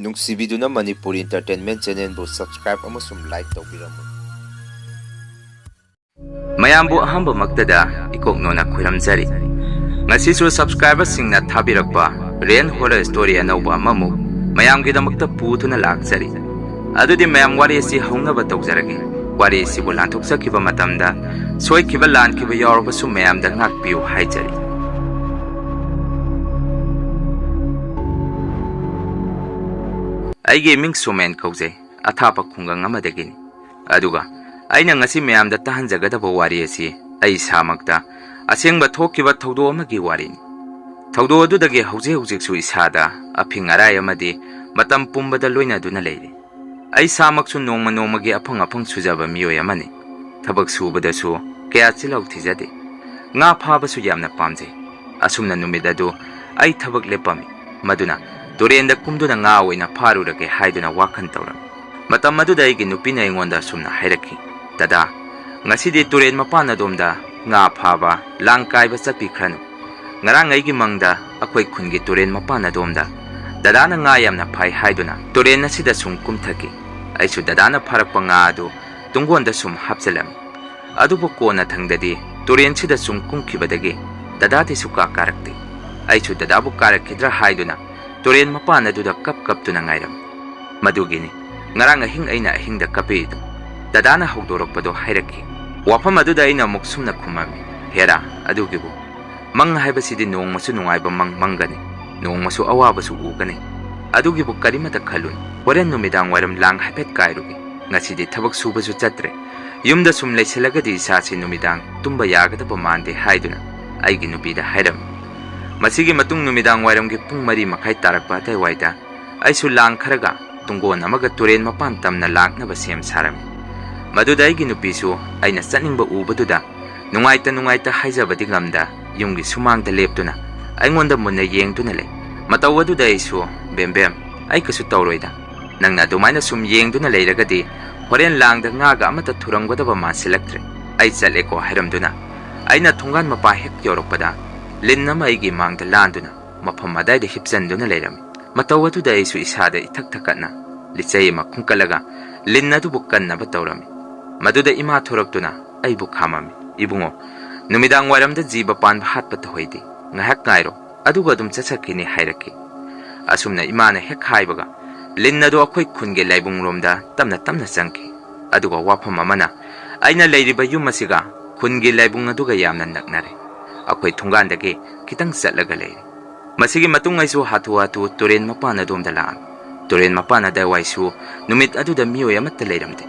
ꯅꯨꯡꯁꯤꯕꯤꯗꯨꯅ Manipuri entertainment ꯆꯦꯅꯦꯜꯕꯨ subscribe ꯑꯃꯁꯨꯡ like ꯇꯧꯕꯤꯔꯝꯃꯨ꯫ ꯃꯌꯥꯝꯕꯨ ꯑꯍꯥꯟꯕꯃꯛꯇꯗ ꯏꯀꯣꯛꯅꯣꯅ ꯈꯣꯏꯔꯝꯖꯔꯤ꯫ ꯉꯁꯤꯁꯨ ꯁꯕꯁꯀ꯭ꯔꯥꯏꯕꯔꯁꯤꯡꯅ ꯊꯥꯕꯤꯔꯛꯄ ꯔꯦꯟ ꯍꯣꯔꯔ ꯁ꯭ꯇꯣꯔꯤ ꯑꯅꯧꯕ ꯑꯃꯃꯨꯛ ꯃꯌꯥꯝꯒꯤꯗꯃꯛꯇ ꯄꯨꯗꯨꯅ ꯂꯥꯛꯆꯔꯤ꯫ ꯑꯗꯨꯗꯤ ꯃꯌꯥꯝ ꯋꯥꯔꯤ ꯑꯁꯤ ꯍꯧꯅꯕ ꯇꯧꯖꯔꯒꯦ꯫ ꯋꯥꯔꯤ ꯑꯁꯤꯕꯨ ꯂꯥꯟꯊꯣꯛꯆꯈꯤꯕ ꯃꯇꯝꯗ ꯁꯣꯏꯈꯤꯕ ꯂꯥꯟꯈꯤꯕ ꯌꯥꯎꯔꯕꯁꯨ ꯃꯌꯥꯝꯗ ꯉꯥꯛꯄꯤꯌꯨ ꯍꯥꯏꯖꯔꯤ꯫ ꯑꯩꯒꯤ ꯃꯤꯡ ꯁꯣꯃꯦꯟ ꯀꯧꯖꯩ, ꯑꯊꯥꯞꯄ ꯈꯨꯡꯒꯪ ꯑꯃꯗꯒꯤꯅꯤ꯫ ꯑꯗꯨꯒ ꯑꯩꯅ ꯉꯁꯤ ꯃꯌꯥꯝꯗ ꯇꯥꯍꯟꯖꯒꯗꯕ ꯋꯥꯔꯤ ꯑꯁꯤ ꯑꯩ ꯏꯁꯥꯃꯛꯇ ꯑꯁꯦꯡꯕ ꯊꯣꯛꯈꯤꯕ ꯊꯧꯗꯣꯛ ꯑꯃꯒꯤ ꯋꯥꯔꯤꯅꯤ꯫ ꯊꯧꯗꯣꯛ ꯑꯗꯨꯗꯒꯤ ꯍꯧꯖꯤꯛ ꯍꯧꯖꯤꯛꯁꯨ ꯏꯁꯥꯗ ꯑꯐꯤꯡ ꯑꯔꯥꯏ ꯑꯃꯗꯤ ꯃꯇꯝ ꯄꯨꯝꯕꯗ ꯂꯣꯏꯅꯗꯨꯅ ꯂꯩꯔꯤ꯫ ꯑꯩ ꯏꯁꯥꯃꯛꯁꯨ ꯅꯣꯡꯃ ꯅꯣꯡꯃꯒꯤ ꯑꯐꯪ ꯑꯐꯪ ꯁꯨꯖꯕ ꯃꯤꯑꯣꯏ ꯑꯃꯅꯤ꯫ ꯊꯕꯛ ꯁꯨꯕꯗꯁꯨ ꯀꯌꯥ ꯆꯤꯜꯍꯧ ꯊꯤꯖꯗꯦ꯫ ꯉꯥ ꯐꯥꯕꯁꯨ ꯌꯥꯝꯅ ꯄꯥꯝꯖꯩ꯫ ꯑꯁꯨꯝꯅ ꯅꯨꯃꯤꯠ ꯑꯗꯨ ꯑꯩ ꯊꯕꯛ ꯂꯦꯞꯄꯝꯃꯤ꯫ ꯃꯗꯨꯅ ꯇꯨꯔꯦꯟꯗ ꯀꯨꯝꯗꯨꯅ ꯉꯥ ꯑꯣꯏꯅ ꯐꯥꯔꯨꯔꯒꯦ ꯍꯥꯏꯗꯨꯅ ꯋꯥꯈꯜ ꯇꯧꯔꯝꯃꯤ꯫ ꯃꯇꯝ ꯑꯗꯨꯗ ꯑꯩꯒꯤ ꯅꯨꯄꯤꯅ ꯑꯩꯉꯣꯟꯗ ꯑꯁꯨꯝꯅ ꯍꯥꯏꯔꯛꯈꯤ, "ꯗꯗꯥ, ꯉꯁꯤꯗꯤ ꯇꯨꯔꯦꯟ ꯃꯄꯥꯟ ꯑꯗꯣꯝꯗ ꯉꯥ ꯐꯥꯕ, ꯂꯥꯡ ꯀꯥꯏꯕ ꯆꯠꯄꯤꯈ꯭ꯔꯅꯨ꯫ ꯉꯔꯥꯡ ꯑꯩꯒꯤ ꯃꯪꯗ ꯑꯩꯈꯣꯏ ꯈꯨꯟꯒꯤ ꯇꯨꯔꯦꯟ ꯃꯄꯥꯟ ꯑꯗꯣꯝꯗ ꯗꯗꯥꯅ ꯉꯥ ꯌꯥꯝꯅ ꯐꯥꯏ ꯍꯥꯏꯗꯨꯅ ꯇꯨꯔꯦꯟ ꯑꯁꯤꯗ ꯁꯨꯝ ꯀꯨꯝꯊꯈꯤ꯫ ꯑꯩꯁꯨ ꯗꯗꯥꯅ ꯐꯥꯔꯛꯄ ꯉꯥ ꯑꯗꯨ ꯇꯨꯡꯒꯣꯟꯗ ꯁꯨꯝ ꯍꯥꯞꯆꯤꯜꯂꯝꯃꯤ꯫ ꯑꯗꯨꯕꯨ ꯀꯣꯟꯅ ꯊꯪꯗꯗꯤ ꯇꯨꯔꯦꯟꯁꯤꯗ ꯁꯨꯝ ꯀꯨꯝꯈꯤꯕꯗꯒꯤ ꯗꯗꯥꯗꯤ ꯁꯨꯀꯥ ꯀꯥꯔꯛꯇꯦ꯫ ꯑꯩꯁꯨ ꯗꯗꯥꯕꯨ ꯀꯥꯔꯛꯈꯤꯗ꯭ꯔꯥ ꯍꯥꯏꯗꯨꯅ ꯇꯨꯔꯦꯟ ꯃꯄꯥꯟ ꯑꯗꯨꯗ ꯀꯞꯇꯨꯅ ꯉꯥꯏꯔꯝꯃꯤ꯫ ꯃꯗꯨꯒꯤꯅꯤ ꯉꯔꯥꯡ ꯑꯍꯤꯡ ꯑꯩꯅ ꯑꯍꯤꯡꯗ ꯀꯞꯄꯤꯔꯤꯗꯨ꯫ ꯗꯗꯥꯅ ꯍꯧꯗꯣꯔꯛꯄꯗꯣ ꯍꯥꯏꯔꯛꯈꯤ꯫ ꯋꯥꯐꯝ ꯑꯗꯨꯗ ꯑꯩꯅ ꯑꯃꯨꯛ ꯁꯨꯝꯅ ꯈꯨꯝꯃꯝꯃꯤ, "ꯍꯦꯔꯥ, ꯑꯗꯨꯒꯤꯕꯨ ꯃꯪ ꯍꯥꯏꯕꯁꯤꯗꯤ ꯅꯣꯡꯃꯁꯨ ꯅꯨꯡꯉꯥꯏꯕ ꯃꯪ ꯃꯪꯒꯅꯤ, ꯅꯣꯡꯃꯁꯨ ꯑꯋꯥꯕꯁꯨ ꯎꯒꯅꯤ꯫ ꯑꯗꯨꯒꯤꯕꯨ ꯀꯔꯤꯃꯇ ꯈꯜꯂꯨꯅꯨ꯫ ꯍꯣꯔꯦꯟ ꯅꯨꯃꯤꯗꯥꯡ ꯋꯥꯏꯔꯝ ꯂꯥꯡ ꯍꯥꯏꯐꯦꯠ ꯀꯥꯏꯔꯨꯒꯦ꯫ ꯉꯁꯤꯗꯤ ꯊꯕꯛ ꯁꯨꯕꯁꯨ ꯆꯠꯇ꯭ꯔꯦ꯫ ꯌꯨꯝꯗ ꯁꯨꯝ ꯂꯩꯁꯤꯜꯂꯒꯗꯤ ꯏꯁꯥꯁꯤ ꯅꯨꯃꯤꯗꯥꯡ ꯇꯨꯝꯕ ꯌꯥꯒꯗꯕ ꯃꯥꯟꯗꯦ" ꯍꯥꯏꯗꯨꯅ ꯑꯩꯒꯤ ꯅꯨꯄꯤꯗ ꯍꯥꯏꯔꯝꯃꯤ꯫ ꯃꯁꯤꯒꯤ ꯃꯇꯨꯡ ꯅꯨꯃꯤꯗꯥꯡ ꯋꯥꯏꯔꯝꯒꯤ ꯄꯨꯡ 4:30 ꯇꯥꯔꯛꯄ ꯑꯗꯨꯋꯥꯏꯗ ꯑꯩꯁꯨ ꯂꯥꯡ ꯈꯔꯒ ꯇꯨꯡꯒꯣꯟ ꯑꯃꯒ ꯇꯨꯔꯦꯟ ꯃꯄꯥꯟ ꯇꯝꯅ ꯂꯥꯛꯅꯕ ꯁꯦꯝ ꯁꯥꯔꯝꯃꯤ꯫ ꯃꯗꯨꯗ ꯑꯩꯒꯤ ꯅꯨꯄꯤꯁꯨ ꯑꯩꯅ ꯆꯠꯅꯤꯡꯕ ꯎꯕꯗꯨꯗ ꯅꯨꯡꯉꯥꯏꯇ ꯍꯥꯏꯖꯕꯗꯤ ꯉꯝꯗ ꯌꯨꯝꯒꯤ ꯁꯨꯃꯥꯡꯗ ꯂꯦꯞꯇꯨꯅ ꯑꯩꯉꯣꯟꯗ ꯃꯨꯟꯅ ꯌꯦꯡꯗꯨꯅ ꯂꯩ꯫ ꯃꯇꯧ ꯑꯗꯨꯗ ꯑꯩꯁꯨ, "ꯕꯦꯝꯕꯦꯝ, ꯑꯩ ꯀꯩꯁꯨ ꯇꯧꯔꯣꯏꯗ꯫ ꯅꯪꯅ ꯑꯗꯨꯃꯥꯏꯅ ꯁꯨꯝ ꯌꯦꯡꯗꯨꯅ ꯂꯩꯔꯒꯗꯤ ꯍꯣꯔꯦꯟ ꯂꯥꯡꯗ ꯉꯥꯒ ꯑꯃꯠꯇ ꯊꯨꯔꯝꯒꯗꯕ ꯃꯥꯟꯁꯤꯜꯂꯛꯇ꯭ꯔꯦ꯫ ꯑꯩ ꯆꯠꯂꯦꯀꯣ" ꯍꯥꯏꯔꯝꯗꯨꯅ ꯑꯩꯅ ꯊꯣꯡꯒꯥꯟ ꯃꯄꯥ ꯍꯦꯛ ꯌꯧꯔꯛꯄꯗ ꯂꯤꯟ ꯑꯃ ꯑꯩꯒꯤ ꯃꯥꯡꯗ ꯂꯥꯟꯗꯨꯅ ꯃꯐꯝ ꯑꯗꯥꯏꯗ ꯍꯤꯞꯆꯟꯗꯨꯅ ꯂꯩꯔꯝꯃꯤ꯫ ꯃꯇꯧ ꯑꯗꯨꯗ ꯑꯩꯁꯨ ꯏꯁꯥꯗ ꯏꯊꯛ ꯊꯛꯀꯠꯅ ꯂꯤꯆꯩ ꯑꯃ ꯈꯨꯡꯀꯠꯂꯒ ꯂꯤꯟ ꯑꯗꯨꯕꯨ ꯀꯟꯅꯕ ꯇꯧꯔꯝꯃꯤ꯫ ꯃꯗꯨꯗ ꯏꯃꯥ ꯊꯣꯔꯛꯇꯨꯅ ꯑꯩꯕꯨ ꯈꯥꯝꯃꯝꯃꯤ꯫ "ꯏꯕꯨꯡꯉꯣ, ꯅꯨꯃꯤꯗꯥꯡ ꯋꯥꯏꯔꯝꯗ ꯖꯤꯕ ꯄꯥꯟꯕ ꯍꯥꯠꯄ ꯇꯧꯍꯩꯗꯦ꯫ ꯉꯥꯏꯍꯥꯛ ꯉꯥꯏꯔꯣ, ꯑꯗꯨꯒ ꯑꯗꯨꯝ ꯆꯠꯆꯈꯤꯅꯤ" ꯍꯥꯏꯔꯛꯈꯤ꯫ ꯑꯁꯨꯝꯅ ꯏꯃꯥꯅ ꯍꯦꯛ ꯍꯥꯏꯕꯒ ꯂꯤꯟ ꯑꯗꯨ ꯑꯩꯈꯣꯏ ꯈꯨꯟꯒꯤ ꯂꯥꯏꯕꯨꯡꯂꯣꯝꯗ ꯇꯞꯅ ꯆꯪꯈꯤ꯫ ꯑꯗꯨꯒ ꯋꯥꯐꯝ ꯑꯃꯅ, ꯑꯩꯅ ꯂꯩꯔꯤꯕ ꯌꯨꯝ ꯑꯁꯤꯒ ꯈꯨꯟꯒꯤ ꯂꯥꯏꯕꯨꯡ ꯑꯗꯨꯒ ꯌꯥꯝꯅ ꯅꯛꯅꯔꯦ꯫ ꯑꯩꯈꯣꯏ ꯊꯣꯡꯒꯥꯟꯗꯒꯤ ꯈꯤꯇꯪ ꯆꯠꯂꯒ ꯂꯩꯔꯦ꯫ ꯃꯁꯤꯒꯤ ꯃꯇꯨꯡ ꯑꯩꯁꯨ ꯍꯥꯊꯨ ꯇꯨꯔꯦꯟ ꯃꯄꯥꯟ ꯑꯗꯣꯝꯗ ꯂꯥꯛꯑꯝꯃꯤ꯫ ꯇꯨꯔꯦꯟ ꯃꯄꯥꯟ ꯑꯗꯨꯋꯥꯏꯁꯨ ꯅꯨꯃꯤꯠ ꯑꯗꯨꯗ ꯃꯤꯑꯣꯏ ꯑꯃꯠꯇ ꯂꯩꯔꯝꯗꯦ꯫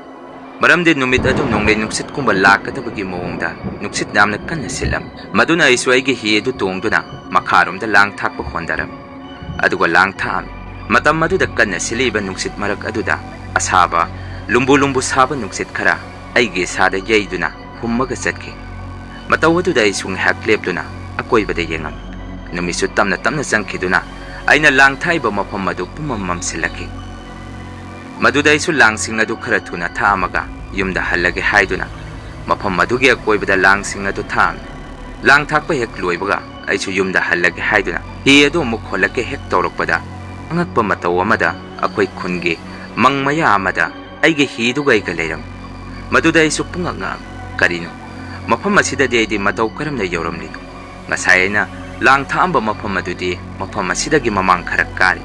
ꯃꯔꯝꯗꯤ ꯅꯨꯃꯤꯠ ꯑꯗꯨ ꯅꯣꯡꯂꯩ ꯅꯨꯡꯁꯤꯠꯀꯨꯝꯕ ꯂꯥꯛꯀꯗꯕꯒꯤ ꯃꯑꯣꯡꯗ ꯅꯨꯡꯁꯤꯠ ꯌꯥꯝꯅ ꯀꯟꯅ ꯁꯤꯠꯂꯝꯃꯤ꯫ ꯃꯗꯨꯅ ꯑꯩꯁꯨ ꯑꯩꯒꯤ ꯍꯤ ꯑꯗꯨ ꯇꯣꯡꯗꯨꯅ ꯃꯈꯥꯔꯣꯝꯗ ꯂꯥꯡ ꯊꯥꯛꯄ ꯍꯣꯟꯗꯔꯝꯃꯤ꯫ ꯑꯗꯨꯒ ꯂꯥꯡ ꯊꯥꯛꯑꯝꯃꯤ꯫ ꯃꯇꯝ ꯑꯗꯨꯗ ꯀꯟꯅ ꯁꯤꯠꯂꯤꯕ ꯅꯨꯡꯁꯤꯠ ꯃꯔꯛ ꯑꯗꯨꯗ ꯑꯁꯥꯕ, ꯂꯨꯝꯕꯨ ꯁꯥꯕ ꯅꯨꯡꯁꯤꯠ ꯈꯔ ꯑꯩꯒꯤ ꯏꯁꯥꯗ ꯌꯩꯗꯨꯅ ꯍꯨꯝꯃꯒ ꯆꯠꯈꯤ꯫ ꯃꯇꯧ ꯑꯗꯨꯗ ꯑꯩꯁꯨ ꯉꯥꯏꯍꯥꯛ ꯂꯦꯞꯇꯨꯅ ꯑꯀꯣꯏꯕꯗ ꯌꯦꯡꯉꯝꯃꯤ꯫ ꯅꯨꯃꯤꯠꯁꯨ ꯇꯞꯅ ꯆꯪꯈꯤꯗꯨꯅ ꯑꯩꯅ ꯂꯥꯡ ꯊꯥꯛꯏꯕ ꯃꯐꯝ ꯑꯗꯨ ꯄꯨꯝꯃꯝ ꯃꯝꯁꯤꯜꯂꯛꯈꯤ꯫ ꯃꯗꯨꯗ ꯑꯩꯁꯨ ꯂꯥꯡꯁꯤꯡ ꯑꯗꯨ ꯈꯔ ꯊꯨꯅ ꯊꯥꯛꯑꯝꯃꯒ ꯌꯨꯝꯗ ꯍꯜꯂꯒꯦ ꯍꯥꯏꯗꯨꯅ ꯃꯐꯝ ꯑꯗꯨꯒꯤ ꯑꯀꯣꯏꯕꯗ ꯂꯥꯡꯁꯤꯡ ꯑꯗꯨ ꯊꯥꯛꯑꯝꯃꯤ꯫ ꯂꯥꯡ ꯊꯥꯛꯄ ꯍꯦꯛ ꯂꯣꯏꯕꯒ ꯑꯩꯁꯨ ꯌꯨꯝꯗ ꯍꯜꯂꯒꯦ ꯍꯥꯏꯗꯨꯅ ꯍꯤ ꯑꯗꯨ ꯑꯃꯨꯛ ꯍꯣꯜꯂꯛꯀꯦ ꯍꯦꯛ ꯇꯧꯔꯛꯄꯗ ꯑꯉꯛꯄ ꯃꯇꯧ ꯑꯃꯗ ꯑꯩꯈꯣꯏ ꯈꯨꯟꯒꯤ ꯃꯪ ꯃꯌꯥ ꯑꯃꯗ ꯑꯩꯒꯤ ꯍꯤꯗꯨꯒ ꯑꯩꯒ ꯂꯩꯔꯝꯃꯤ꯫ ꯃꯗꯨꯗ ꯑꯩꯁꯨ ꯄꯨꯡꯉꯛ-ꯉꯛꯑꯝꯃꯤ꯫ ꯀꯔꯤꯅꯣ, ꯃꯐꯝ ꯑꯁꯤꯗꯗꯤ ꯑꯩꯗꯤ ꯃꯇꯧ ꯀꯔꯝꯅ ꯌꯧꯔꯝꯂꯤꯅꯣ? ꯉꯁꯥꯏ ꯑꯩꯅ ꯂꯥꯡ ꯊꯥꯛꯑꯝꯕ ꯃꯐꯝ ꯑꯗꯨꯗꯤ ꯃꯐꯝ ꯑꯁꯤꯗꯒꯤ ꯃꯃꯥꯡ ꯈꯔ ꯀꯥꯔꯤ꯫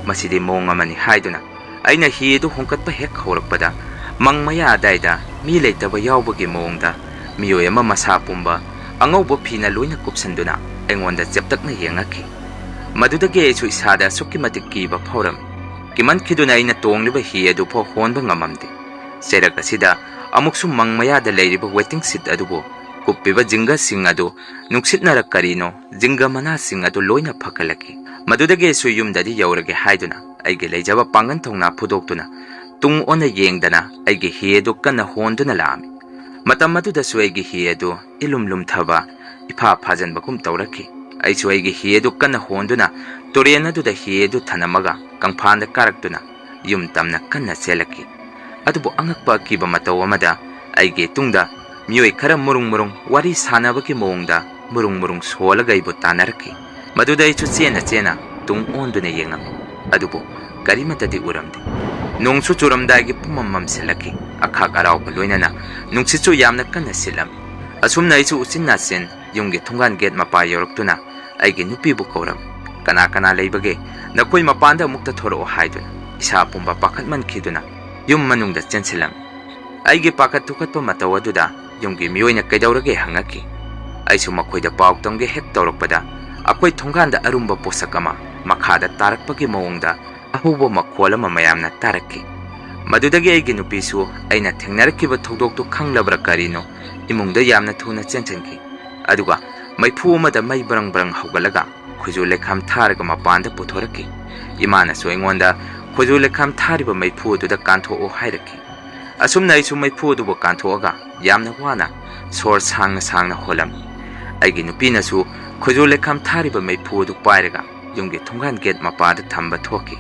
ꯃꯁꯤꯗꯤ ꯃꯑꯣꯡ ꯑꯃꯅꯤ ꯍꯥꯏꯗꯨꯅ ꯑꯩꯅ ꯍꯤ ꯑꯗꯨ ꯍꯣꯡꯀꯠꯄ ꯍꯦꯛ ꯍꯧꯔꯛꯄꯗ ꯃꯪ ꯃꯌꯥ ꯑꯗꯥꯏꯗ ꯃꯤ ꯂꯩꯇꯕ ꯌꯥꯎꯕꯒꯤ ꯃꯑꯣꯡꯗ ꯃꯤꯑꯣꯏ ꯑꯃ ꯃꯁꯥ ꯄꯨꯝꯕ ꯑꯉꯧꯕ ꯐꯤꯅ ꯂꯣꯏꯅ ꯀꯨꯞꯁꯟꯗꯨꯅ ꯑꯩꯉꯣꯟꯗ ꯆꯦꯞꯇꯛꯅ ꯌꯦꯡꯉꯛꯈꯤ꯫ ꯃꯗꯨꯗꯒꯤ ꯑꯩꯁꯨ ꯏꯁꯥꯗ ꯑꯁꯨꯛꯀꯤ ꯃꯇꯤꯛ ꯀꯤꯕ ꯐꯥꯎꯔꯝꯃꯤ꯫ ꯀꯤꯃꯟꯈꯤꯗꯨꯅ ꯑꯩꯅ ꯇꯣꯡꯂꯤꯕ ꯍꯤ ꯑꯗꯨꯐꯥꯎ ꯍꯣꯟꯕ ꯉꯝꯃꯝꯗꯦ꯫ ꯆꯩꯔꯛ ꯑꯁꯤꯗ ꯑꯃꯨꯛꯁꯨ ꯃꯪ ꯃꯌꯥꯗ ꯂꯩꯔꯤꯕ ꯋꯦꯇꯤꯡ ꯁꯤꯠ ꯑꯗꯨꯕꯨ ꯀꯨꯞꯄꯤꯕ ꯖꯤꯡꯒꯁꯤꯡ ꯑꯗꯨ ꯅꯨꯡꯁꯤꯠꯅꯔ ꯀꯔꯤꯅꯣ ꯖꯤꯡꯒ ꯃꯅꯥꯁꯤꯡ ꯑꯗꯨ ꯂꯣꯏꯅ ꯐꯒꯠꯂꯛꯈꯤ꯫ ꯃꯗꯨꯗꯒꯤ ꯑꯩꯁꯨ ꯌꯨꯝꯗꯗꯤ ꯌꯧꯔꯒꯦ ꯍꯥꯏꯗꯨꯅ ꯑꯩꯒꯤ ꯂꯩꯖꯕ ꯄꯥꯡꯒꯟ ꯊꯧꯅꯥ ꯐꯨꯗꯣꯛꯇꯨꯅ ꯇꯨꯡ ꯑꯣꯟꯅ ꯌꯦꯡꯗꯅ ꯑꯩꯒꯤ ꯍꯤ ꯑꯗꯨ ꯀꯟꯅ ꯍꯣꯟꯗꯨꯅ ꯂꯥꯛꯑꯝꯃꯤ꯫ ꯃꯇꯝ ꯑꯗꯨꯗꯁꯨ ꯑꯩꯒꯤ ꯍꯤ ꯑꯗꯨ ꯏꯂꯨꯝ ꯂꯨꯝꯊꯕ, ꯏꯐꯥ ꯐꯥꯖꯟꯕꯒꯨꯝ ꯇꯧꯔꯛꯈꯤ꯫ ꯑꯩꯁꯨ ꯑꯩꯒꯤ ꯍꯤ ꯑꯗꯨ ꯀꯟꯅ ꯍꯣꯟꯗꯨꯅ ꯇꯨꯔꯦꯟ ꯑꯗꯨꯗ ꯍꯤ ꯑꯗꯨ ꯊꯅꯝꯃꯒ ꯀꯪꯐꯥꯟꯗ ꯀꯥꯔꯛꯇꯨꯅ ꯌꯨꯝ ꯇꯝꯅ ꯀꯟꯅ ꯆꯦꯜꯂꯛꯈꯤ꯫ ꯑꯗꯨꯕꯨ ꯑꯉꯛꯄ ꯑꯀꯤꯕ ꯃꯇꯧ ꯑꯃꯗ ꯑꯩꯒꯤ ꯇꯨꯡꯗ ꯃꯤꯑꯣꯏ ꯈꯔ ꯃꯨꯔꯨꯡ ꯋꯥꯔꯤ ꯁꯥꯟꯅꯕꯒꯤ ꯃꯑꯣꯡꯗ ꯃꯨꯔꯨꯡ ꯁꯣꯜꯂꯒ ꯑꯩꯕꯨ ꯇꯥꯟꯅꯔꯛꯈꯤ꯫ ꯃꯗꯨꯗ ꯑꯩꯁꯨ ꯆꯦꯟꯅ ꯇꯨꯡ ꯑꯣꯟꯗꯨꯅ ꯌꯦꯡꯉꯝꯃꯤ꯫ ꯑꯗꯨꯕꯨ ꯀꯔꯤꯃꯠꯇꯗꯤ ꯎꯔꯝꯗꯦ ꯅꯣꯡꯁꯨ ꯆꯨꯔꯝꯗꯥꯏꯒꯤ ꯄꯨꯝꯃꯝ ꯃꯝꯁꯤꯜꯂꯛꯈꯤ ꯑꯈꯥꯛ ꯑꯔꯥꯎꯕ ꯂꯣꯏꯅꯅ ꯅꯨꯡꯁꯤꯠꯁꯨ ꯌꯥꯝꯅ ꯀꯟꯅ ꯁꯤꯠꯂꯝꯃꯤ ꯑꯁꯨꯝꯅ ꯑꯩꯁꯨ ꯎꯆꯤꯟ ꯅꯥꯆꯤꯟ ꯌꯨꯝꯒꯤ ꯊꯣꯡꯒꯥꯟ ꯒꯦꯠ ꯃꯄꯥ ꯌꯧꯔꯛꯇꯨꯅ ꯑꯩꯒꯤ ꯅꯨꯄꯤꯕꯨ ꯀꯧꯔꯝꯃꯤ ꯀꯅꯥ ꯀꯅꯥ ꯂꯩꯕꯒꯦ ꯅꯈꯣꯏ ꯃꯄꯥꯟꯗ ꯑꯃꯨꯛꯇ ꯊꯣꯔꯛꯑꯣ ꯍꯥꯏꯗꯨꯅ ꯏꯁꯥ ꯄꯨꯝꯕ ꯄꯥꯈꯠꯃꯟꯈꯤꯗꯨꯅ ꯌꯨꯝ ꯃꯅꯨꯡꯗ ꯆꯦꯟꯁꯤꯜꯂꯝꯃꯤ ꯑꯩꯒꯤ ꯄꯥꯈꯠ ꯊꯨꯀꯠꯄ ꯃꯇꯧ ꯑꯗꯨꯗ ꯌꯨꯝꯒꯤ ꯃꯤꯑꯣꯏꯅ ꯀꯩꯗꯧꯔꯒꯦ ꯍꯪꯉꯛꯈꯤ ꯑꯩꯁꯨ ꯃꯈꯣꯏꯗ ꯄꯥꯎ ꯇꯝꯒꯦ ꯍꯦꯛ ꯇꯧꯔꯛꯄꯗ ꯑꯩꯈꯣꯏ ꯊꯣꯡꯒꯥꯟꯗ ꯑꯔꯨꯝꯕ ꯄꯣꯠꯁꯛ ꯑꯃ ꯃꯈꯥꯗ ꯇꯥꯔꯛꯄꯒꯤ ꯃꯑꯣꯡꯗ ꯑꯍꯧꯕ ꯃꯈꯣꯜ ꯑꯃ ꯃꯌꯥꯝꯅ ꯇꯥꯔꯛꯈꯤ ꯃꯗꯨꯗꯒꯤ ꯑꯩꯒꯤ ꯅꯨꯄꯤꯁꯨ ꯑꯩꯅ ꯊꯦꯡꯅꯔꯛꯈꯤꯕ ꯊꯧꯗꯣꯛꯇꯨ ꯈꯪꯂꯕ꯭ꯔꯥ ꯀꯔꯤꯅꯣ ꯏꯃꯨꯡꯗ ꯌꯥꯝꯅ ꯊꯨꯅ ꯆꯦꯟꯁꯤꯟꯈꯤ ꯑꯗꯨꯒ ꯃꯩꯐꯨ ꯑꯃꯗ ꯃꯩ ꯕ꯭ꯔꯪ ꯕ꯭ꯔꯪ ꯍꯧꯒꯠꯂꯒ ꯈꯨꯖꯨ ꯂꯩꯈꯥꯝ ꯊꯥꯔꯒ ꯃꯄꯥꯟꯗ ꯄꯨꯊꯣꯔꯛꯈꯤ ꯏꯃꯥꯅꯁꯨ ꯑꯩꯉꯣꯟꯗ ꯈꯨꯖꯨ ꯂꯩꯈꯥꯝ ꯊꯥꯔꯤꯕ ꯃꯩꯐꯨ ꯑꯗꯨꯗ ꯀꯥꯟꯊꯣꯛꯑꯣ ꯍꯥꯏꯔꯛꯈꯤ ꯑꯁꯨꯝꯅ ꯑꯩꯁꯨ ꯃꯩꯐꯨ ꯑꯗꯨꯕꯨ ꯀꯥꯟꯊꯣꯛꯑꯒ ꯌꯥꯝꯅ ꯋꯥꯅ ꯁꯣꯔ ꯁꯥꯡꯅ ꯁꯥꯡꯅ ꯍꯣꯜꯂꯝꯃꯤ ꯑꯩꯒꯤ ꯅꯨꯄꯤꯅꯁꯨ ꯈꯨꯖꯨ ꯂꯩꯈꯥꯝ ꯊꯥꯔꯤꯕ ꯃꯩꯐꯨ ꯑꯗꯨ ꯄꯥꯏꯔꯒ ꯌꯨꯝꯒꯤ ꯊꯣꯡꯒꯥꯟ ꯒꯦꯠ ꯃꯄꯥꯗ ꯊꯝꯕ ꯊꯣꯛꯈꯤ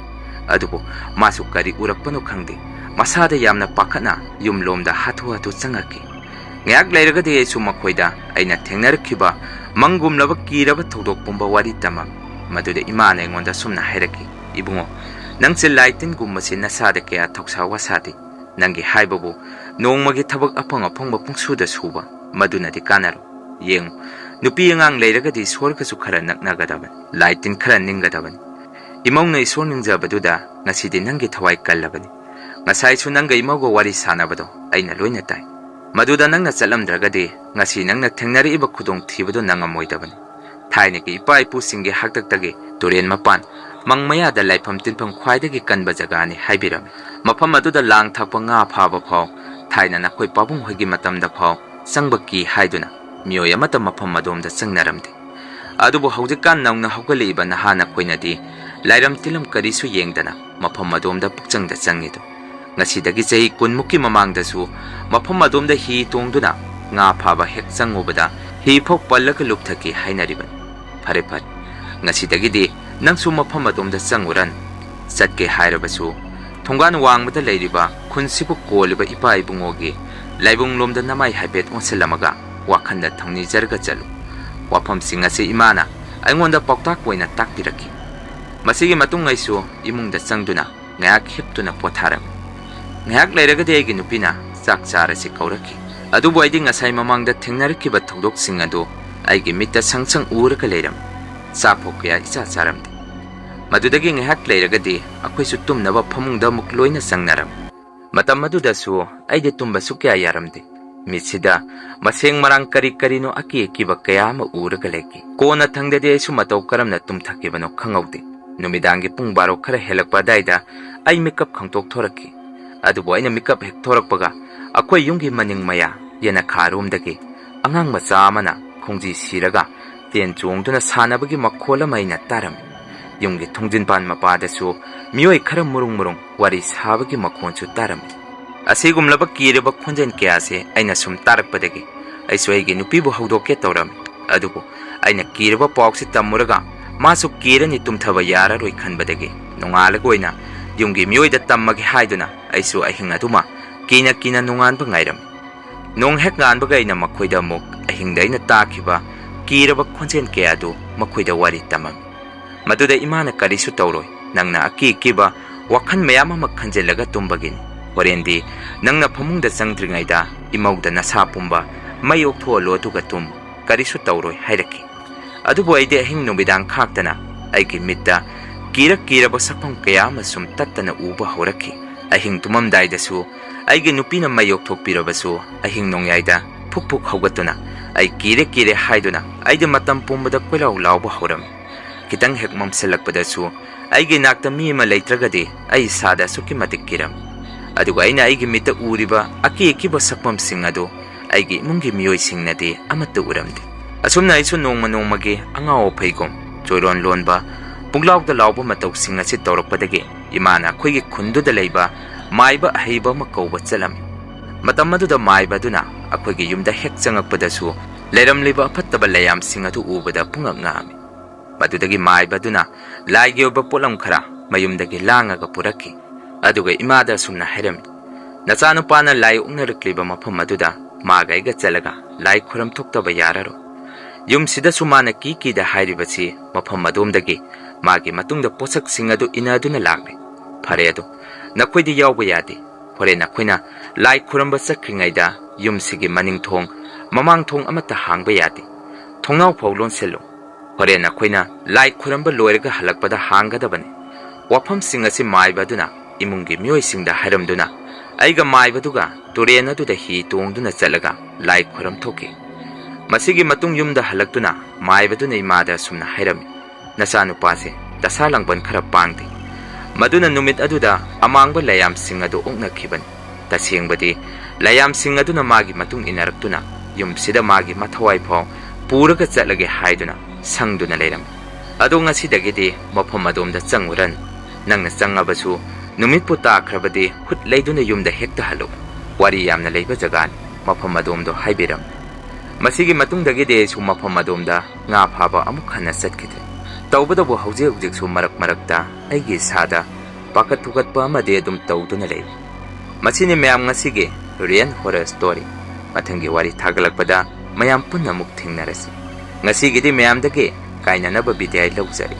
ꯑꯗꯨꯕꯨ ꯃꯥꯁꯨ ꯀꯔꯤ ꯎꯔꯛꯄꯅꯣ ꯈꯪꯗꯦ ꯃꯁꯥꯗ ꯌꯥꯝꯅ ꯄꯥꯈꯠꯅ ꯌꯨꯝꯂꯣꯝꯗ ꯍꯥꯊꯨ ꯍꯥꯊꯨ ꯆꯪꯉꯛꯈꯤ ꯉꯥꯏꯍꯥꯛ ꯂꯩꯔꯒꯗꯤ ꯑꯩꯁꯨ ꯃꯈꯣꯏꯗ ꯑꯩꯅ ꯊꯦꯡꯅꯔꯛꯈꯤꯕ ꯃꯪꯒꯨꯝꯂꯕ ꯀꯤꯔꯕ ꯊꯧꯗꯣꯛ ꯄꯨꯝꯕ ꯋꯥꯔꯤ ꯇꯝꯃꯝꯃꯤ ꯃꯗꯨꯗ ꯏꯃꯥꯅ ꯑꯩꯉꯣꯟꯗ ꯁꯨꯝꯅ ꯍꯥꯏꯔꯛꯈꯤ ꯏꯕꯨꯡꯉꯣ ꯅꯪꯁꯦ ꯂꯥꯏ ꯇꯤꯟꯒꯨꯝꯕꯁꯤ ꯅꯁꯥꯗ ꯀꯌꯥ ꯊꯧꯁꯥ ꯋꯥꯁꯥꯗꯦ ꯅꯪꯒꯤ ꯍꯥꯏꯕꯕꯨ ꯅꯣꯡꯃꯒꯤ ꯊꯕꯛ ꯑꯐꯪ ꯑꯐꯪꯕ ꯄꯨꯡꯁꯨꯗ ꯁꯨꯕ ꯃꯗꯨꯅꯗꯤ ꯀꯥꯟꯅꯔꯣꯏ ꯌꯦꯡꯉꯨ ꯅꯨꯄꯤ ꯑꯉꯥꯡ ꯂꯩꯔꯒꯗꯤ ꯏꯁꯣꯔꯒꯁꯨ ꯈꯔ ꯅꯛꯅꯒꯗꯕꯅꯤ ꯂꯥꯏ ꯇꯤꯟ ꯈꯔ ꯅꯤꯡꯒꯗꯕꯅꯤ ꯏꯃꯧꯅ ꯏꯁꯣꯔ ꯅꯤꯡꯖꯕꯗꯨꯗ ꯉꯁꯤꯗꯤ ꯅꯪꯒꯤ ꯊꯋꯥꯏ ꯀꯜꯂꯕꯅꯤ ꯉꯁꯥꯏꯁꯨ ꯅꯪꯒ ꯏꯃꯧꯒ ꯋꯥꯔꯤ ꯁꯥꯟꯅꯕꯗꯣ ꯑꯩꯅ ꯂꯣꯏꯅ ꯇꯥꯏ ꯃꯗꯨꯗ ꯅꯪꯅ ꯆꯠꯂꯝꯗ꯭ꯔꯒꯗꯤ ꯉꯁꯤ ꯅꯪꯅ ꯊꯦꯡꯅꯔꯛꯏꯕ ꯈꯨꯗꯣꯡꯊꯤꯕꯗꯨ ꯅꯪꯉꯝꯃꯣꯏꯗꯕꯅꯤ ꯊꯥꯏꯅꯒꯤ ꯏꯄꯥ ꯏꯄꯨꯁꯤꯡꯒꯤ ꯍꯥꯛꯇꯛꯇꯒꯤ ꯇꯨꯔꯦꯟ ꯃꯄꯥꯟ ꯃꯪ ꯃꯌꯥꯗ ꯂꯥꯏꯐꯝ ꯇꯤꯟꯐꯝ ꯈ꯭ꯋꯥꯏꯗꯒꯤ ꯀꯟꯕ ꯖꯒꯥꯅꯤ ꯍꯥꯏꯕꯤꯔꯝꯃꯤ ꯃꯐꯝ ꯑꯗꯨꯗ ꯂꯥꯡ ꯊꯛꯄ ꯉꯥ ꯐꯥꯕ ꯐꯥꯎ ꯊꯥꯏꯅ ꯅꯈꯣꯏ ꯄꯥꯕꯨꯡ ꯍꯣꯏꯒꯤ ꯃꯇꯝꯗ ꯐꯥꯎ ꯆꯪꯕ ꯀꯤ ꯍꯥꯏꯗꯨꯅ ꯃꯤꯑꯣꯏ ꯑꯃꯠꯇ ꯃꯐꯝ ꯑꯗꯣꯝꯗ ꯆꯪꯅꯔꯝꯗꯦ ꯑꯗꯨꯕꯨ ꯍꯧꯖꯤꯛꯀꯥꯟ ꯅꯧꯅ ꯍꯧꯒꯠꯂꯛꯏꯕ ꯅꯍꯥ ꯅꯈꯣꯏꯅꯗꯤ ꯂꯥꯏꯔꯝ ꯇꯤꯜꯂꯝ ꯀꯔꯤꯁꯨ ꯌꯦꯡꯗꯅ ꯃꯐꯝ ꯑꯗꯣꯝꯗ ꯄꯨꯛꯆꯪꯗ ꯆꯪꯉꯤꯗꯨ ꯉꯁꯤꯗꯒꯤ ꯆꯍꯤ 10ꯃꯨꯛꯀꯤ ꯃꯃꯥꯡꯗꯁꯨ ꯃꯐꯝ ꯑꯗꯣꯝꯗ ꯍꯤ ꯇꯣꯡꯗꯨꯅ ꯉꯥ ꯐꯥꯕ ꯍꯦꯛ ꯆꯪꯉꯨꯕꯗ ꯍꯤ ꯐꯥꯎ ꯄꯜꯂꯒ ꯂꯨꯞꯊꯈꯤ ꯍꯥꯏꯅꯔꯤꯕꯅꯤ ꯐꯔꯦ ꯐꯔꯦ ꯉꯁꯤꯗꯒꯤꯗꯤ ꯅꯪꯁꯨ ꯃꯐꯝ ꯑꯗꯣꯝꯗ ꯆꯪꯉꯨꯔꯅꯨ ꯆꯠꯀꯦ ꯍꯥꯏꯔꯕꯁꯨ ꯊꯣꯡꯒꯥꯟ ꯋꯥꯡꯃꯗ ꯂꯩꯔꯤꯕ ꯈꯨꯟꯁꯤꯕꯨ ꯀꯣꯜꯂꯤꯕ ꯏꯄꯥ ꯏꯕꯨꯡꯉꯣꯒꯤ ꯂꯥꯏꯕꯨꯡꯂꯣꯝꯗ ꯅꯃꯥꯏ ꯍꯥꯏꯐꯦꯠ ꯑꯣꯟꯁꯤꯜꯂꯝꯃꯒ ꯋꯥꯈꯟꯗ ꯊꯧꯅꯤꯖꯔꯒ ꯆꯠꯂꯨ ꯋꯥꯐꯝꯁꯤꯡ ꯑꯁꯤ ꯏꯃꯥꯅ ꯑꯩꯉꯣꯟꯗ ꯄꯥꯎꯇꯥꯛ ꯑꯣꯏꯅ ꯇꯥꯛꯄꯤꯔꯛꯈꯤ ꯃꯁꯤꯒꯤ ꯃꯇꯨꯡ ꯑꯩꯁꯨ ꯏꯃꯨꯡꯗ ꯆꯪꯗꯨꯅ ꯉꯥꯏꯍꯥꯛ ꯍꯤꯞꯇꯨꯅ ꯄꯣꯊꯥꯔꯝꯃꯤ ꯉꯥꯏꯍꯥꯛ ꯂꯩꯔꯒꯗꯤ ꯑꯩꯒꯤ ꯅꯨꯄꯤꯅ ꯆꯥꯛ ꯆꯥꯔꯁꯤ ꯀꯧꯔꯛꯈꯤ ꯑꯗꯨꯕꯨ ꯑꯩꯗꯤ ꯉꯁꯥꯏ ꯃꯃꯥꯡꯗ ꯊꯦꯡꯅꯔꯛꯈꯤꯕ ꯊꯧꯗꯣꯛꯁꯤꯡ ꯑꯗꯨ ꯑꯩꯒꯤ ꯃꯤꯠꯇ ꯁꯪ ꯁꯪ ꯎꯔꯒ ꯂꯩꯔꯝꯃꯤ ꯆꯥꯛꯐꯥꯎ ꯀꯌꯥ ꯏꯆꯥ ꯆꯥꯔꯝꯗꯦ ꯃꯗꯨꯗꯒꯤ ꯉꯥꯏꯍꯥꯛ ꯂꯩꯔꯒꯗꯤ ꯑꯩꯈꯣꯏꯁꯨ ꯇꯨꯝꯅꯕ ꯐꯃꯨꯡꯗ ꯑꯃꯨꯛ ꯂꯣꯏꯅ ꯆꯪꯅꯔꯝꯃꯤ ꯃꯇꯝ ꯑꯗꯨꯗꯁꯨ ꯑꯩꯗꯤ ꯇꯨꯝꯕꯁꯨ ꯀꯌా ꯌꯥꯔꯝꯗꯦ ꯃꯤꯠꯁꯤꯗ ꯃꯁꯦꯡ ꯃꯔꯥꯡ ꯀꯔꯤ ꯀꯔꯤꯅꯣ ꯑꯀꯤ ꯑꯀꯤꯕ ꯀꯌꯥ ꯑꯃ ꯎꯔꯒ ꯂꯩꯈꯤ ꯀꯣꯟꯅ ꯊꯪꯗꯗꯤ ꯑꯩꯁꯨ ꯃꯇꯧ ꯀꯔꯝꯅ ꯇꯨꯝꯊꯈꯤꯕꯅꯣ ꯈꯪꯍꯧꯗꯦ ꯅꯨꯃꯤꯗꯥꯡꯒꯤ ꯄꯨꯡ 12 ꯈꯔ ꯍꯦꯜꯂꯛꯄ ꯑꯗꯥꯏꯗ ꯑꯩ ꯃꯤꯀꯞ ꯈꯪꯇꯣꯛ ꯊꯣꯔꯛꯈꯤ ꯑꯗꯨꯕꯨ ꯑꯩꯅ ꯃꯤꯀꯞ ꯍꯦꯛ ꯊꯣꯔꯛꯄꯒ ꯑꯩꯈꯣꯏ ꯌꯨꯝꯒꯤ ꯃꯅꯤꯡ ꯃꯌꯥ ꯌꯦꯅꯈꯥꯔꯣꯝꯗꯒꯤ ꯑꯉꯥꯡ ꯃꯆꯥ ꯑꯃꯅ ꯈꯣꯡꯖꯤ ꯁꯤꯔꯒ ꯇꯦꯟ ꯆꯣꯡꯗꯨꯅ ꯁꯥꯟꯅꯕꯒꯤ ꯃꯈꯣꯜ ꯑꯃ ꯑꯩꯅ ꯇꯥꯔꯝꯃꯤ ꯌꯨꯝꯒꯤ ꯊꯣꯡꯖꯤꯟꯄꯥꯟ ꯃꯄꯥꯗꯁꯨ ꯃꯤꯑꯣꯏ ꯈꯔ ꯃꯨꯔꯨꯡ ꯃꯨꯔꯨꯡ ꯋꯥꯔꯤ ꯁꯥꯕꯒꯤ ꯃꯈꯣꯟꯁꯨ ꯇꯥꯔꯝꯃꯤ ꯑꯁꯤꯒꯨꯝꯂꯕ ꯀꯤꯔꯕ ꯈꯣꯟꯖꯦꯜ ꯀꯌꯥꯁꯦ ꯑꯩꯅ ꯁꯨꯝ ꯇꯥꯔꯛꯄꯗꯒꯤ ꯑꯩꯁꯨ ꯑꯩꯒꯤ ꯅꯨꯄꯤꯕꯨ ꯍꯧꯗꯣꯛꯀꯦ ꯇꯧꯔꯝꯃꯤ ꯑꯗꯨꯕꯨ ꯑꯩꯅ ꯀꯤꯔꯕ ꯄꯥꯎꯁꯤ ꯇꯝꯃꯨꯔꯒ ꯃꯥꯁꯨ ꯀꯤꯔꯅꯤ ꯇꯨꯝꯊꯕ ꯌꯥꯔꯔꯣꯏ ꯈꯟꯕꯗꯒꯤ ꯅꯣꯡꯉꯥꯜꯂꯒ ꯑꯣꯏꯅ ꯌꯨꯝꯒꯤ ꯃꯤꯑꯣꯏꯗ ꯇꯝꯃꯒꯦ ꯍꯥꯏꯗꯨꯅ ꯑꯩꯁꯨ ꯑꯍꯤꯡ ꯑꯗꯨꯃ ꯀꯤꯅ ꯀꯤꯅ ꯅꯣꯡꯉꯥꯟꯕ ꯉꯥꯏꯔꯝꯃꯤ ꯅꯣꯡ ꯍꯦꯛ ꯉꯥꯟꯕꯒ ꯑꯩꯅ ꯃꯈꯣꯏꯗ ꯑꯃꯨꯛ ꯑꯍꯤꯡꯗ ꯑꯩꯅ ꯇꯥꯈꯤꯕ ꯀꯤꯔꯕ ꯈꯣꯟꯖꯦꯜ ꯀꯌꯥ ꯑꯗꯨ ꯃꯈꯣꯏꯗ ꯋꯥꯔꯤ ꯇꯝꯃꯝꯃꯤ ꯃꯗꯨꯗ ꯏꯃꯥꯅ ꯀꯔꯤꯁꯨ ꯇꯧꯔꯣꯏ ꯅꯪꯅ ꯑꯀꯤ ꯑꯀꯤꯕ ꯋꯥꯈꯜ ꯃꯌꯥꯝ ꯑꯃ ꯈꯟꯖꯤꯜꯂꯒ ꯇꯨꯝꯕꯒꯤꯅꯤ ꯍꯣꯔꯦꯟꯗꯤ ꯅꯪꯅ ꯐꯃꯨꯡꯗ ꯆꯪꯗ꯭ꯔꯤꯉꯩꯗ ꯏꯃꯧꯗ ꯅꯁꯥ ꯄꯨꯝꯕ ꯃꯩ ꯑꯣꯛꯊꯣꯛꯍꯜꯂꯣ ꯑꯗꯨꯒ ꯇꯨꯝ ꯀꯔꯤꯁꯨ ꯇꯧꯔꯣꯏ ꯍꯥꯏꯔꯛꯈꯤ ꯑꯗꯨꯕꯨ ꯑꯩꯗꯤ ꯑꯍꯤꯡ ꯅꯨꯃꯤꯗꯥꯡ ꯈꯥꯛꯇꯅ ꯑꯩꯒꯤ ꯃꯤꯠꯇ ꯀꯤꯔꯕ ꯁꯛꯐꯝ ꯀꯌꯥ ꯑꯃ ꯁꯨꯝ ꯇꯠꯇꯅ ꯎꯕ ꯍꯧꯔꯛꯈꯤ ꯑꯍꯤꯡ ꯇꯨꯝꯃꯝꯗꯥꯏꯗꯁꯨ ꯑꯩꯒꯤ ꯅꯨꯄꯤꯅ ꯃꯩ ꯑꯣꯛꯊꯣꯛꯄꯤꯔꯕꯁꯨ ꯑꯍꯤꯡ ꯅꯣꯡꯌꯥꯏꯗ ꯐꯨꯛ ꯐꯨꯛ ꯍꯧꯒꯠꯇꯨꯅ ꯑꯩ ꯀꯤꯔꯦ ꯍꯥꯏꯗꯨꯅ ꯑꯩꯗꯤ ꯃꯇꯝ ꯄꯨꯝꯕꯗ ꯀꯣꯏꯂꯥꯎ ꯂꯥꯎꯕ ꯍꯧꯔꯝꯃꯤ ꯈꯤꯇꯪ ꯍꯦꯛ ꯃꯝꯁꯤꯜꯂꯛꯄꯗꯁꯨ ꯑꯩꯒꯤ ꯅꯥꯛꯇ ꯃꯤ ꯑꯃ ꯂꯩꯇ꯭ꯔꯒꯗꯤ ꯑꯩ ꯏꯁꯥꯗ ꯑꯁꯨꯛꯀꯤ ꯃꯇꯤꯛ ꯀꯤꯔꯝꯃꯤ ꯑꯗꯨꯒ ꯑꯩꯅ ꯑꯩꯒꯤ ꯃꯤꯠꯇ ꯎꯔꯤꯕ ꯑꯀꯤ ꯑꯀꯤꯕ ꯁꯛꯐꯝꯁꯤꯡ ꯑꯗꯨ ꯑꯩꯒꯤ ꯏꯃꯨꯡꯒꯤ ꯃꯤꯑꯣꯏꯁꯤꯡꯅꯗꯤ ꯑꯃꯠꯇ ꯎꯔꯝꯗꯦ ꯑꯁꯨꯝꯅ ꯑꯩꯁꯨ ꯅꯣꯡꯃꯒꯤ ꯑꯉꯥꯎ ꯑꯐꯩꯒꯨꯝ ꯆꯣꯏꯔꯣꯟ ꯂꯣꯟꯕ ꯄꯨꯡꯂꯥꯎꯗ ꯂꯥꯎꯕ ꯃꯇꯧꯁꯤꯡ ꯑꯁꯤ ꯇꯧꯔꯛꯄꯗꯒꯤ ꯏꯃꯥꯅ ꯑꯩꯈꯣꯏꯒꯤ ꯈꯨꯟꯗꯨꯗ ꯂꯩꯕ ꯃꯥꯏꯕ ꯑꯍꯩꯕ ꯑꯃ ꯀꯧꯕ ꯆꯠꯂꯝꯃꯤ ꯃꯇꯝ ꯑꯗꯨꯗ ꯃꯥꯏꯕ ꯑꯗꯨꯅ ꯑꯩꯈꯣꯏꯒꯤ ꯌꯨꯝꯗ ꯍꯦꯛ ꯆꯪꯉꯛꯄꯗꯁꯨ ꯂꯩꯔꯝꯂꯤꯕ ꯑꯐꯠꯇꯕ ꯂꯩꯌꯥꯝꯁꯤꯡ ꯑꯗꯨ ꯎꯕꯗ ꯄꯨꯡꯉꯛ ꯉꯛꯑꯝꯃꯤ ꯃꯗꯨꯗꯒꯤ ꯃꯥꯏꯕ ꯑꯗꯨꯅ ꯂꯥꯏꯒꯤ ꯑꯣꯏꯕ ꯄꯣꯠꯂꯝ ꯈꯔ ꯃꯌꯨꯝꯗꯒꯤ ꯂꯥꯡꯉꯒ ꯄꯨꯔꯛꯈꯤ ꯑꯗꯨꯒ ꯏꯃꯥꯗ ꯑꯁꯨꯝꯅ ꯍꯥꯏꯔꯝꯃꯤ ꯅꯆꯥꯅꯨꯄꯥꯅ ꯂꯥꯏ ꯑꯣꯛꯅꯔꯛꯂꯤꯕ ꯃꯐꯝ ꯑꯗꯨꯗ ꯃꯥꯒ ꯑꯩꯒ ꯆꯠꯂꯒ ꯂꯥꯏ ꯈꯨꯔꯝ ꯊꯣꯛꯇꯕ ꯌꯥꯔꯔꯣꯏ ꯌꯨꯝꯁꯤꯗꯁꯨ ꯃꯥꯅ ꯀꯤꯗ ꯍꯥꯏꯔꯤꯕꯁꯤ ꯃꯐꯝ ꯑꯗꯣꯝꯗꯒꯤ ꯃꯥꯒꯤ ꯃꯇꯨꯡꯗ ꯄꯣꯠꯁꯛꯁꯤꯡ ꯑꯗꯨ ꯏꯟꯅꯗꯨꯅ ꯂꯥꯛꯂꯤ ꯐꯔꯦ ꯑꯗꯣ ꯅꯈꯣꯏꯗꯤ ꯌꯥꯎꯕ ꯌꯥꯗꯦ ꯍꯣꯔꯦꯟ ꯅꯈꯣꯏꯅ ꯂꯥꯏ ꯈꯨꯔꯝꯕ ꯆꯠꯈ꯭ꯔꯤꯉꯩꯗ ꯌꯨꯝꯁꯤꯒꯤ ꯃꯅꯤꯡ ꯊꯣꯡ ꯃꯃꯥꯡ ꯊꯣꯡ ꯑꯃꯠꯇ ꯍꯥꯡꯕ ꯌꯥꯗꯦ ꯊꯣꯡꯅꯥꯎ ꯐꯥꯎ ꯂꯣꯟꯁꯤꯜꯂꯨ ꯍꯣꯔꯦꯟ ꯅꯈꯣꯏꯅ ꯂꯥꯏ ꯈꯨꯔꯝꯕ ꯂꯣꯏꯔꯒ ꯍꯜꯂꯛꯄꯗ ꯍꯥꯡꯒꯗꯕꯅꯤ ꯋꯥꯐꯝꯁꯤꯡ ꯑꯁꯤ ꯃꯥꯏꯕ ꯑꯗꯨꯅ ꯏꯃꯨꯡꯒꯤ ꯃꯤꯑꯣꯏꯁꯤꯡꯗ ꯍꯥꯏꯔꯝꯗꯨꯅ ꯑꯩꯒ ꯃꯥꯏꯕꯗꯨꯒ ꯇꯨꯔꯦꯟ ꯑꯗꯨꯗ ꯍꯤ ꯇꯣꯡꯗꯨꯅ ꯆꯠꯂꯒ ꯂꯥꯏ ꯈꯨꯔꯝ ꯊꯣꯛꯈꯤ ꯃꯁꯤꯒꯤ ꯃꯇꯨꯡ ꯌꯨꯝꯗ ꯍꯜꯂꯛꯇꯨꯅ ꯃꯥꯏꯕꯗꯨꯅ ꯏꯃꯥꯗ ꯑꯁꯨꯝꯅ ꯍꯥꯏꯔꯝꯃꯤ ꯅꯆꯥꯅꯨꯄꯥꯁꯦ ꯗꯁꯥ ꯂꯥꯡꯕꯟ ꯈꯔ ꯄꯥꯡꯗꯦ ꯃꯗꯨꯅ ꯅꯨꯃꯤꯠ ꯑꯗꯨꯗ ꯑꯃꯥꯡꯕ ꯂꯥꯏꯌꯥꯝꯁꯤꯡ ꯑꯗꯨ ꯑꯣꯛꯅꯈꯤꯕꯅꯤ ꯇꯁꯦꯡꯕꯗꯤ ꯂꯥꯏꯌꯥꯝꯁꯤꯡ ꯑꯗꯨꯅ ꯃꯥꯒꯤ ꯃꯇꯨꯡ ꯏꯟꯅꯔꯛꯇꯨꯅ ꯌꯨꯝꯁꯤꯗ ꯃꯥꯒꯤ ꯃꯊꯋꯥꯏ ꯐꯥꯎ ꯄꯨꯔꯒ ꯆꯠꯂꯒꯦ ꯍꯥꯏꯗꯨꯅ ꯁꯪꯗꯨꯅ ꯂꯩꯔꯝꯃꯤ ꯑꯗꯣ ꯉꯁꯤꯗꯒꯤꯗꯤ ꯃꯐꯝ ꯑꯗꯣꯝꯗ ꯆꯪꯉꯨꯔꯅꯨ ꯅꯪꯅ ꯆꯪꯉꯕꯁꯨ ꯅꯨꯃꯤꯠꯄꯨ ꯇꯥꯈ꯭ꯔꯕꯗꯤ ꯍꯨꯠ ꯂꯩꯗꯨꯅ ꯌꯨꯝꯗ ꯍꯦꯛꯇ ꯍꯜꯂꯨ ꯋꯥꯔꯤ ꯌꯥꯝꯅ ꯂꯩꯕ ꯖꯒꯥꯅꯤ ꯃꯐꯝ ꯑꯗꯣꯝꯗꯣ ꯍꯥꯏꯕꯤꯔꯝꯃꯤ ꯃꯁꯤꯒꯤ ꯃꯇꯨꯡꯗꯒꯤꯗꯤ ꯑꯩꯁꯨ ꯃꯐꯝ ꯑꯗꯣꯝꯗ ꯉꯥ ꯐꯥꯕ ꯑꯃꯨꯛ ꯍꯟꯅ ꯆꯠꯈꯤꯗ꯭ꯔꯦ ꯇꯧꯕꯇꯕꯨ ꯍꯧꯖꯤꯛꯁꯨ ꯃꯔꯛ ꯃꯔꯛꯇ ꯑꯩꯒꯤ ꯏꯁꯥꯗ ꯄꯥꯈꯠ ꯊꯨꯀꯠꯄ ꯑꯃꯗꯤ ꯑꯗꯨꯝ ꯇꯧꯗꯨꯅ ꯂꯩ ꯃꯁꯤꯅꯤ ꯃꯌꯥꯝ ꯉꯁꯤꯒꯤ ꯔꯤꯌꯦꯜ ꯍꯣꯔꯔ ꯁ꯭ꯇꯣꯔꯤ ꯃꯊꯪꯒꯤ ꯋꯥꯔꯤ ꯊꯥꯒꯠꯂꯛꯄꯗ ꯃꯌꯥꯝ ꯄꯨꯟꯅ ꯑꯃꯨꯛ ꯊꯦꯡꯅꯔꯁꯤ ꯉꯁꯤꯒꯤꯗꯤ ꯃꯌꯥꯝꯗꯒꯤ ꯀꯥꯏꯅꯅꯕ ꯕꯤꯗꯥꯏ ꯂꯧꯖꯔꯤ